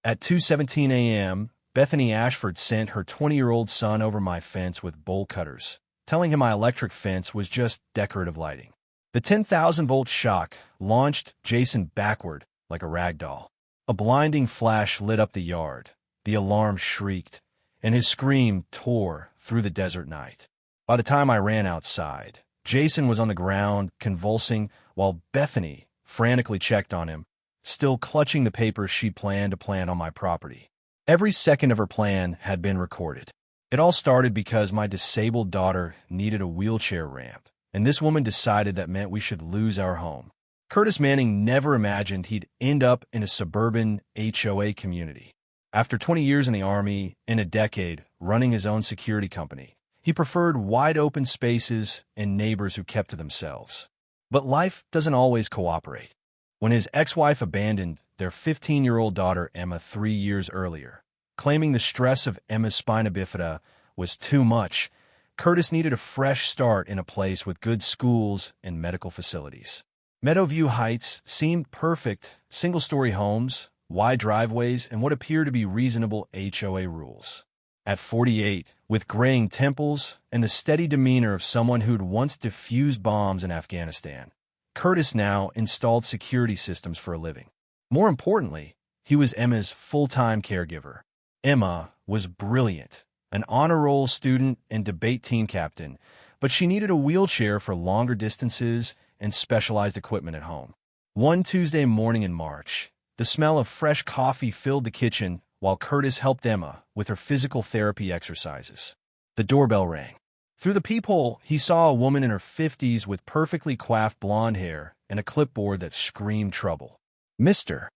At 2:17 a.m., Bethany Ashford sent her 20-year-old son over my fence with bowl cutters, telling him my electric fence was just decorative lighting. The 10,000-volt shock launched Jason backward like a rag doll. A blinding flash lit up the yard. The alarm shrieked, and his scream tore through the desert night. By the time I ran outside, Jason was on the ground, convulsing, while Bethany frantically checked on him, still clutching the papers she planned to plant on my property. Every second of her plan had been recorded. It all started because my disabled daughter needed a wheelchair ramp, and this woman decided that meant we should lose our home. Curtis Manning never imagined he'd end up in a suburban HOA community. After 20 years in the Army and a decade running his own security company, he preferred wide-open spaces and neighbors who kept to themselves. But life doesn't always cooperate. When his ex-wife abandoned their 15-year-old daughter Emma 3 years earlier, claiming the stress of Emma's spina bifida was too much, Curtis needed a fresh start in a place with good schools and medical facilities. Meadowview Heights seemed perfect: single-story homes, wide driveways, and what appeared to be reasonable HOA rules. At 48, with graying temples and the steady demeanor of someone who'd once defused bombs in Afghanistan, Curtis now installed security systems for a living. More importantly, he was Emma's full-time caregiver. Emma was brilliant, an honor roll student and debate team captain, but she needed a wheelchair for longer distances and specialized equipment at home. One Tuesday morning in March, the smell of fresh coffee filled the kitchen while Curtis helped Emma with her physical therapy exercises. The doorbell rang. Through the peephole, he saw a woman in her 50s with perfectly coiffed blonde hair and a clipboard that screamed trouble. "Mr.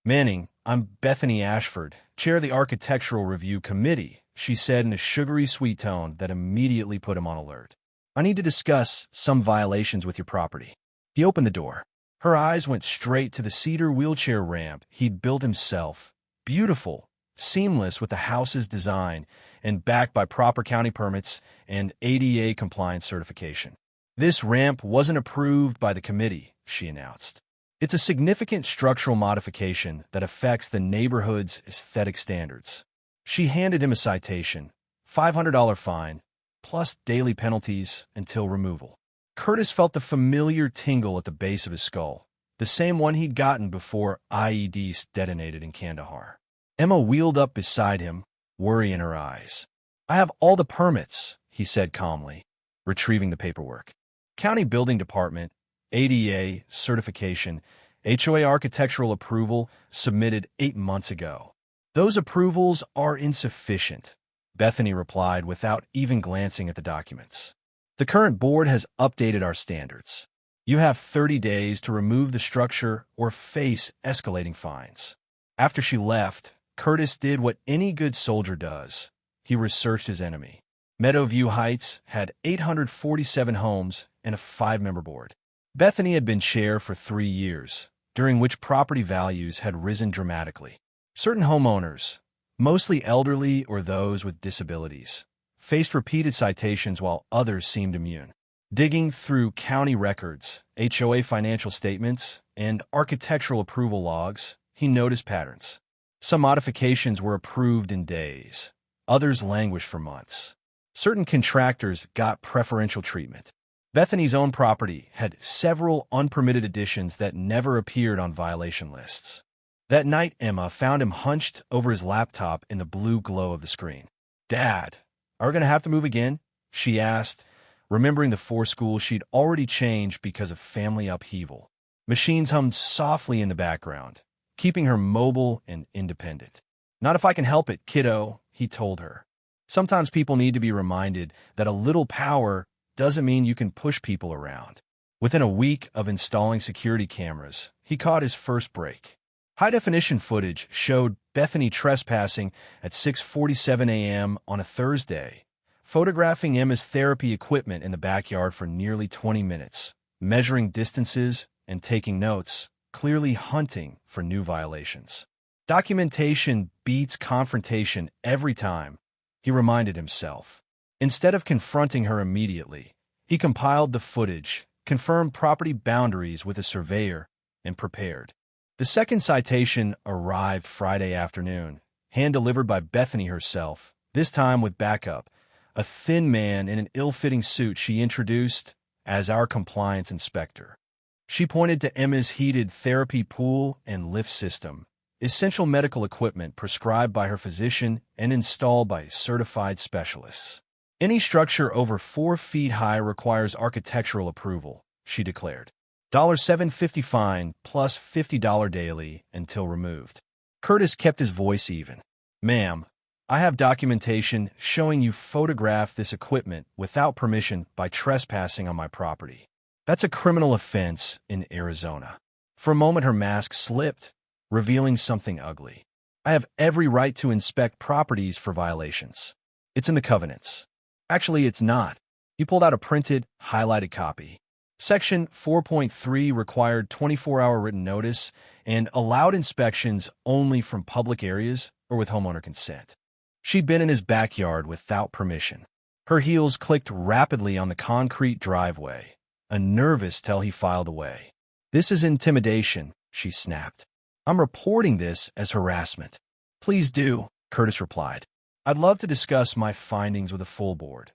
Manning, I'm Bethany Ashford, chair of the Architectural Review Committee," she said in a sugary sweet tone that immediately put him on alert. "I need to discuss some violations with your property." He opened the door. Her eyes went straight to the cedar wheelchair ramp he'd built himself. Beautiful, seamless with the house's design, and backed by proper county permits and ADA compliance certification. "This ramp wasn't approved by the committee," she announced. "It's a significant structural modification that affects the neighborhood's aesthetic standards." She handed him a citation, $500 fine, plus daily penalties until removal. Curtis felt the familiar tingle at the base of his skull, the same one he'd gotten before IEDs detonated in Kandahar. Emma wheeled up beside him, worry in her eyes. "I have all the permits," he said calmly, retrieving the paperwork. "County Building Department, ADA certification, HOA architectural approval submitted 8 months ago." "Those approvals are insufficient," Bethany replied without even glancing at the documents. "The current board has updated our standards. You have 30 days to remove the structure or face escalating fines." After she left, Curtis did what any good soldier does. He researched his enemy. Meadowview Heights had 847 homes and a 5-member board. Bethany had been chair for 3 years, during which property values had risen dramatically. Certain homeowners, mostly elderly or those with disabilities, faced repeated citations while others seemed immune. Digging through county records, HOA financial statements, and architectural approval logs, he noticed patterns. Some modifications were approved in days. Others languished for months. Certain contractors got preferential treatment. Bethany's own property had several unpermitted additions that never appeared on violation lists. That night, Emma found him hunched over his laptop in the blue glow of the screen. "Dad, are we going to have to move again?" she asked, remembering the 4 schools she'd already changed because of family upheaval. Machines hummed softly in the background, keeping her mobile and independent. "Not if I can help it, kiddo," he told her. Sometimes people need to be reminded that a little power doesn't mean you can push people around. Within a week of installing security cameras, he caught his first break. High-definition footage showed Bethany trespassing at 6:47 a.m. on a Thursday, photographing Emma's therapy equipment in the backyard for nearly 20 minutes, measuring distances and taking notes, clearly hunting for new violations. Documentation beats confrontation every time, he reminded himself. Instead of confronting her immediately, he compiled the footage, confirmed property boundaries with a surveyor, and prepared. The second citation arrived Friday afternoon, hand-delivered by Bethany herself, this time with backup, a thin man in an ill-fitting suit she introduced as our compliance inspector. She pointed to Emma's heated therapy pool and lift system, essential medical equipment prescribed by her physician and installed by certified specialists. Any structure over 4 feet high requires architectural approval, she declared. $7.50 fine plus $50 daily until removed. Curtis kept his voice even. Ma'am, I have documentation showing you photographed this equipment without permission by trespassing on my property. That's a criminal offense in Arizona. For a moment, her mask slipped, revealing something ugly. I have every right to inspect properties for violations. It's in the covenants. Actually, it's not. He pulled out a printed, highlighted copy. Section 4.3 required 24-hour written notice and allowed inspections only from public areas or with homeowner consent. She'd been in his backyard without permission. Her heels clicked rapidly on the concrete driveway, a nervous tell he filed away. This is intimidation, she snapped. I'm reporting this as harassment. Please do, Curtis replied. I'd love to discuss my findings with a full board,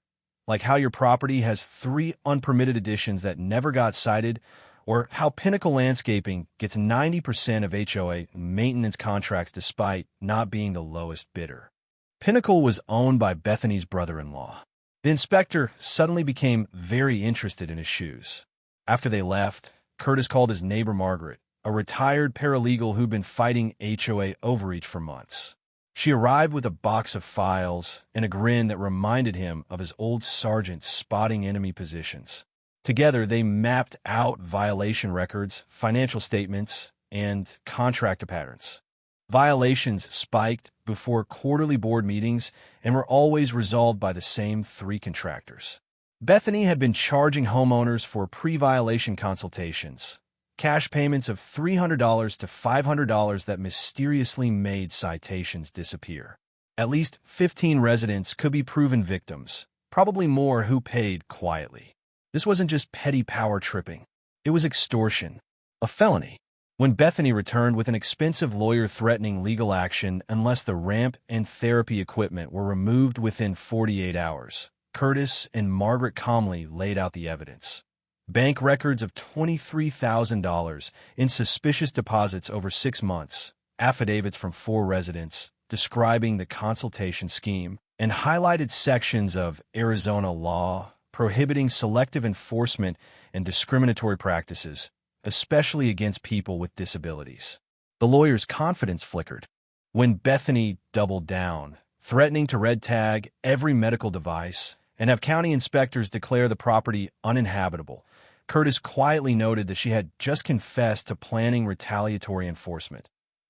like how your property has 3 unpermitted additions that never got cited, or how Pinnacle Landscaping gets 90% of HOA maintenance contracts despite not being the lowest bidder. Pinnacle was owned by Bethany's brother-in-law. The inspector suddenly became very interested in his shoes. After they left, Curtis called his neighbor Margaret, a retired paralegal who'd been fighting HOA overreach for months. She arrived with a box of files and a grin that reminded him of his old sergeant spotting enemy positions. Together, they mapped out violation records, financial statements, and contractor patterns. Violations spiked before quarterly board meetings and were always resolved by the same 3 contractors. Bethany had been charging homeowners for pre-violation consultations, cash payments of $300 to $500 that mysteriously made citations disappear. At least 15 residents could be proven victims, probably more who paid quietly. This wasn't just petty power tripping. It was extortion, a felony. When Bethany returned with an expensive lawyer threatening legal action unless the ramp and therapy equipment were removed within 48 hours, Curtis and Margaret calmly laid out the evidence. Bank records of $23,000 in suspicious deposits over 6 months, affidavits from 4 residents describing the consultation scheme, and highlighted sections of Arizona law prohibiting selective enforcement and discriminatory practices, especially against people with disabilities. The lawyer's confidence flickered when Bethany doubled down, threatening to red tag every medical device and have county inspectors declare the property uninhabitable. Curtis quietly noted that she had just confessed to planning retaliatory enforcement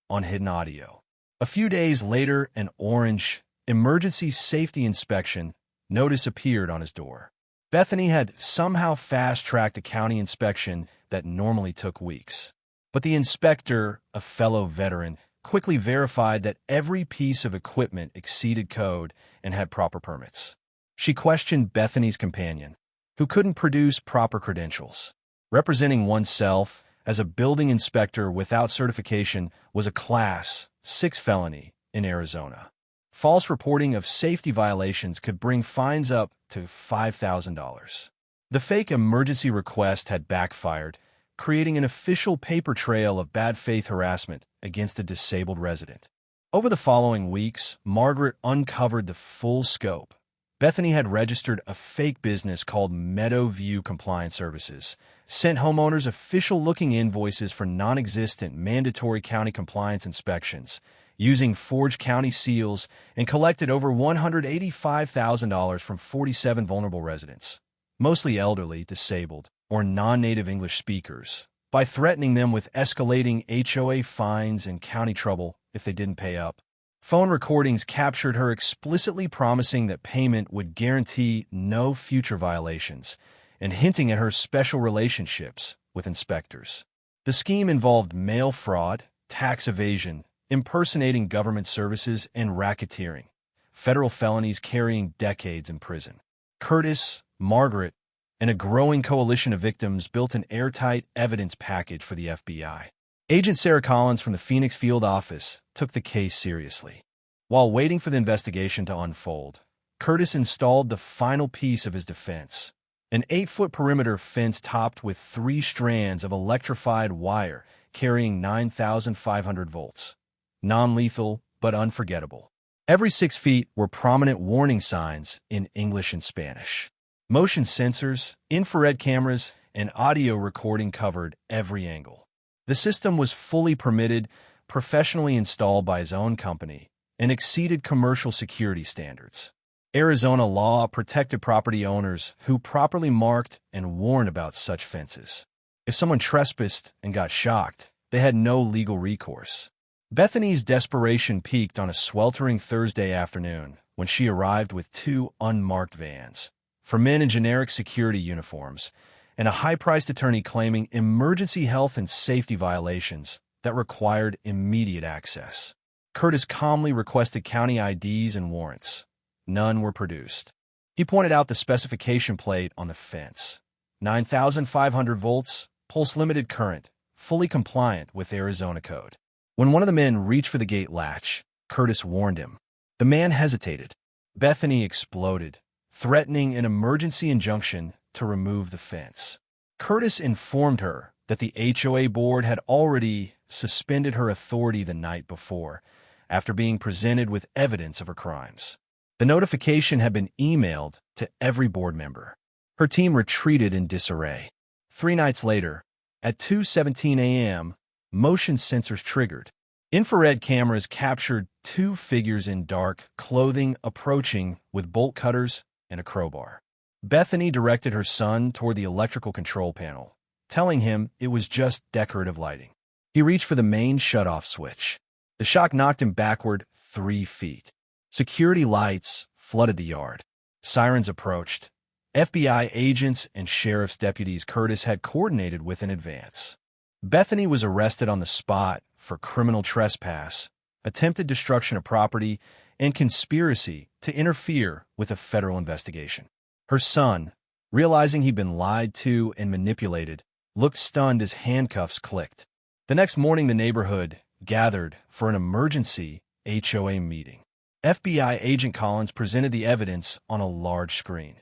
on hidden audio. A few days later, an orange emergency safety inspection notice appeared on his door. Bethany had somehow fast-tracked a county inspection that normally took weeks. But the inspector, a fellow veteran, quickly verified that every piece of equipment exceeded code and had proper permits. She questioned Bethany's companion, who couldn't produce proper credentials. Representing oneself as a building inspector without certification was a Class 6 felony in Arizona. False reporting of safety violations could bring fines up to $5,000. The fake emergency request had backfired, creating an official paper trail of bad faith harassment against a disabled resident. Over the following weeks, Margaret uncovered the full scope. Bethany had registered a fake business called Meadowview Compliance Services, sent homeowners official-looking invoices for non-existent mandatory county compliance inspections, using forged county seals, and collected over $185,000 from 47 vulnerable residents, mostly elderly, disabled, or non-native English speakers, by threatening them with escalating HOA fines and county trouble if they didn't pay up. Phone recordings captured her explicitly promising that payment would guarantee no future violations and hinting at her special relationships with inspectors. The scheme involved mail fraud, tax evasion, impersonating government services, and racketeering, federal felonies carrying decades in prison. Curtis, Margaret, and a growing coalition of victims built an airtight evidence package for the FBI. Agent Sarah Collins from the Phoenix field office took the case seriously. While waiting for the investigation to unfold, Curtis installed the final piece of his defense, an 8-foot perimeter fence topped with 3 strands of electrified wire carrying 9,500 volts. Non-lethal, but unforgettable. Every 6 feet were prominent warning signs in English and Spanish. Motion sensors, infrared cameras, and audio recording covered every angle. The system was fully permitted, professionally installed by his own company, and exceeded commercial security standards. Arizona law protected property owners who properly marked and warned about such fences. If someone trespassed and got shocked, they had no legal recourse. Bethany's desperation peaked on a sweltering Thursday afternoon when she arrived with 2 unmarked vans for men in generic security uniforms and a high-priced attorney claiming emergency health and safety violations that required immediate access. Curtis calmly requested county IDs and warrants. None were produced. He pointed out the specification plate on the fence. 9,500 volts, pulse-limited current, fully compliant with Arizona code. When one of the men reached for the gate latch, Curtis warned him. The man hesitated. Bethany exploded, threatening an emergency injunction to remove the fence. Curtis informed her that the HOA board had already suspended her authority the night before, after being presented with evidence of her crimes. The notification had been emailed to every board member. Her team retreated in disarray. 3 nights later, at 2:17 a.m., motion sensors triggered. Infrared cameras captured 2 figures in dark clothing approaching with bolt cutters and a crowbar. Bethany directed her son toward the electrical control panel, telling him it was just decorative lighting. He reached for the main shutoff switch. The shock knocked him backward 3 feet. Security lights flooded the yard. Sirens approached. FBI agents and sheriff's deputies Curtis had coordinated with in advance. Bethany was arrested on the spot for criminal trespass, attempted destruction of property, and conspiracy to interfere with a federal investigation. Her son, realizing he'd been lied to and manipulated, looked stunned as handcuffs clicked. The next morning, the neighborhood gathered for an emergency HOA meeting. FBI agent Collins presented the evidence on a large screen.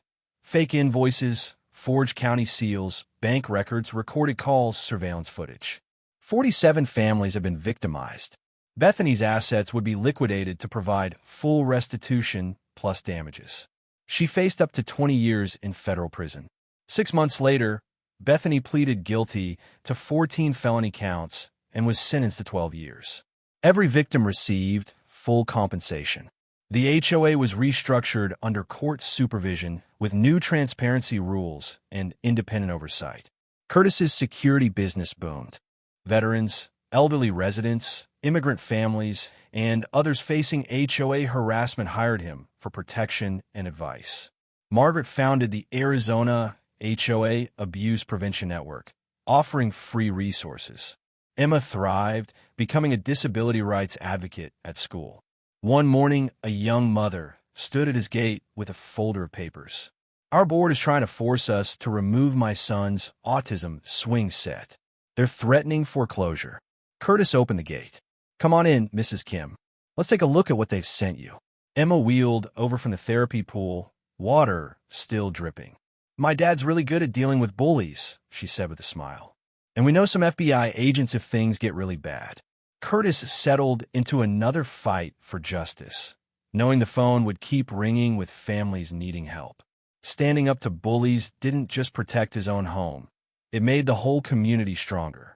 Fake invoices, forged county seals, bank records, recorded calls, surveillance footage. 47 families have been victimized. Bethany's assets would be liquidated to provide full restitution plus damages. She faced up to 20 years in federal prison. 6 months later, Bethany pleaded guilty to 14 felony counts and was sentenced to 12 years. Every victim received full compensation. The HOA was restructured under court supervision with new transparency rules and independent oversight. Curtis's security business boomed. Veterans, elderly residents, immigrant families, and others facing HOA harassment hired him for protection and advice. Margaret founded the Arizona HOA Abuse Prevention Network, offering free resources. Emma thrived, becoming a disability rights advocate at school. One morning, a young mother stood at his gate with a folder of papers. "Our board is trying to force us to remove my son's autism swing set. They're threatening foreclosure." Curtis opened the gate. "Come on in, Mrs. Kim. Let's take a look at what they've sent you." Emma wheeled over from the therapy pool, water still dripping. "My dad's really good at dealing with bullies," she said with a smile. "And we know some FBI agents if things get really bad." Curtis settled into another fight for justice, knowing the phone would keep ringing with families needing help. Standing up to bullies didn't just protect his own home. It made the whole community stronger.